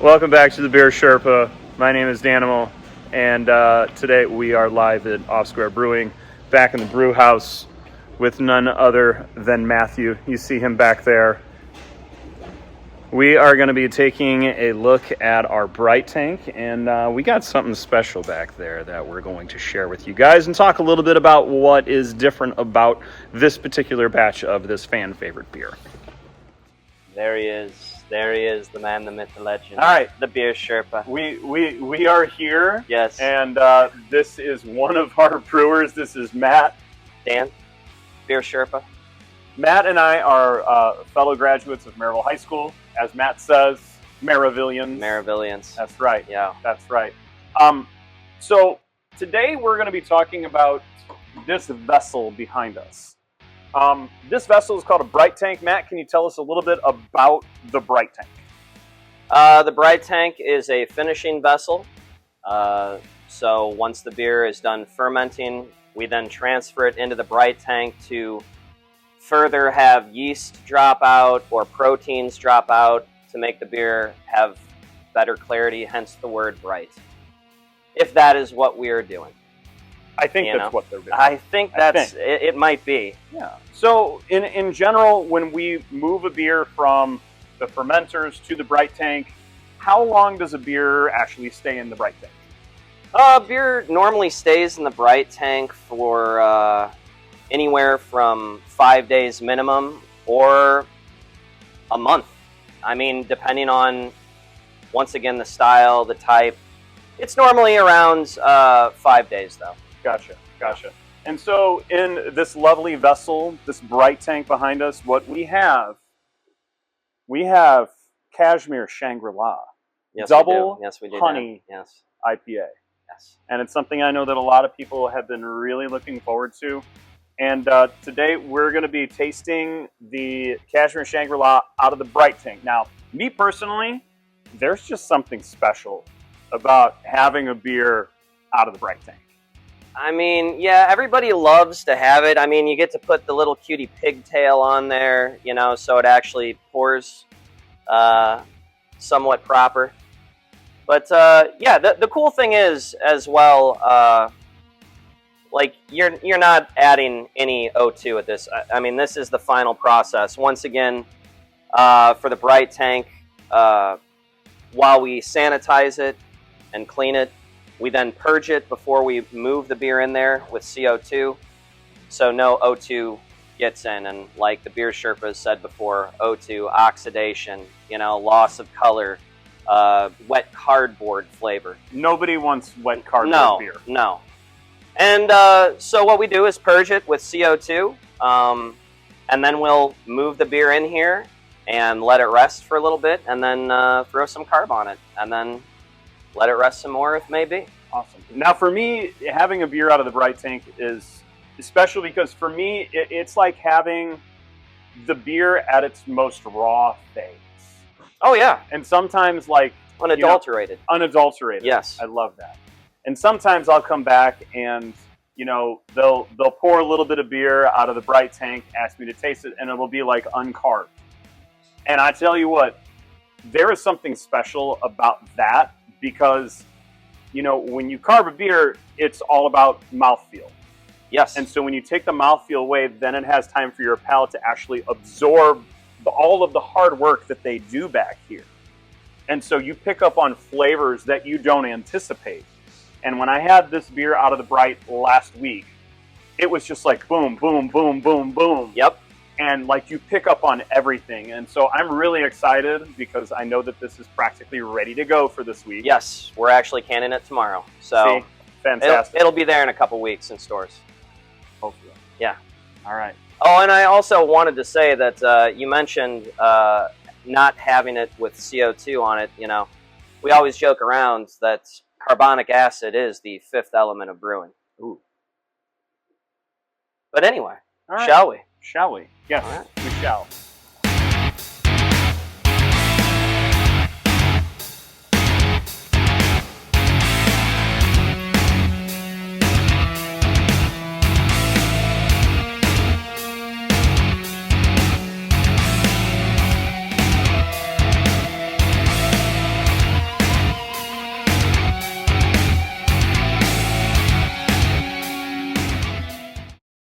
Welcome back to the Beer Sherpa. My name is Danimal, and today we are live at Square Brewing, back in the brew house with none other than Matthew. You see him back there. We are going to be taking a look at our Brite tank, and we got something special back there that we're going to share with you guys and talk a little bit about what is different about this particular batch of this fan favorite beer. There he is. There he is, the man, the myth, the legend. All right. The Beer Sherpa. We are here. Yes. And this is one of our brewers. This is Matt. Dan, Beer Sherpa. Matt and I are fellow graduates of Maryville High School. As Matt says, Maravillians. Maravillians. That's right. Yeah. That's right. So today we're going to be talking about this vessel behind us. This vessel is called a Brite tank. Matt, can you tell us a little bit about the Brite tank? The Brite tank is a finishing vessel. So once the beer is done fermenting, we then transfer it into the Brite tank to further have yeast drop out or proteins drop out to make the beer have better clarity, hence the word Brite. If that is what we are doing. I think that's what they're doing. I think it might be. Yeah. So in general, when we move a beer from the fermenters to the Brite tank, how long does a beer actually stay in the Brite tank? Beer normally stays in the Brite tank for anywhere from 5 days minimum or a month. I mean, depending on, once again, the style, the type. It's normally around 5 days, though. Gotcha. And so in this lovely vessel, this Brite tank behind us, what we have Kashmir Shangra. Yes, Double we do. honey yes. IPA. Yes. And it's something I know that a lot of people have been really looking forward to. And today we're going to be tasting the Kashmir Shangra out of the Brite tank. Now, me personally, there's just something special about having a beer out of the Brite tank. I mean, yeah, everybody loves to have it. I mean, you get to put the little cutie pigtail on there, you know, so it actually pours somewhat proper. But yeah, the cool thing is as well, like you're not adding any O2 at this. I mean, this is the final process. Once again, for the Brite tank, while we sanitize it and clean it, we then purge it before we move the beer in there with CO2, so no O2 gets in. And like the Beer Sherpa has said before, O2, oxidation, you know, loss of color, wet cardboard flavor. Nobody wants wet cardboard beer. No. And so what we do is purge it with CO2, and then we'll move the beer in here and let it rest for a little bit, and then throw some carb on it, and then let it rest some more if may be. Awesome. Now for me, having a beer out of the Brite tank is special because for me, it's like having the beer at its most raw phase. Oh yeah. And sometimes like... Unadulterated. Unadulterated. Yes. I love that. And sometimes I'll come back and, you know, they'll pour a little bit of beer out of the Brite tank, ask me to taste it, and it'll be like uncarved. And I tell you what, there is something special about that. Because, you know, when you carb a beer, it's all about mouthfeel. Yes. And so when you take the mouthfeel away, then it has time for your palate to actually absorb all of the hard work that they do back here. And so you pick up on flavors that you don't anticipate. And when I had this beer out of the Brite last week, it was just like boom, boom, boom, boom, boom. Yep. And like you pick up on everything. And so I'm really excited because I know that this is practically ready to go for this week. Yes, we're actually canning it tomorrow. So see? Fantastic. It'll be there in a couple weeks in stores. Hopefully. Yeah. All right. Oh, and I also wanted to say that you mentioned not having it with CO2 on it. You know, we always joke around that carbonic acid is the fifth element of brewing. Ooh. But anyway, all right. shall we? Shall we? Yes, right. we shall.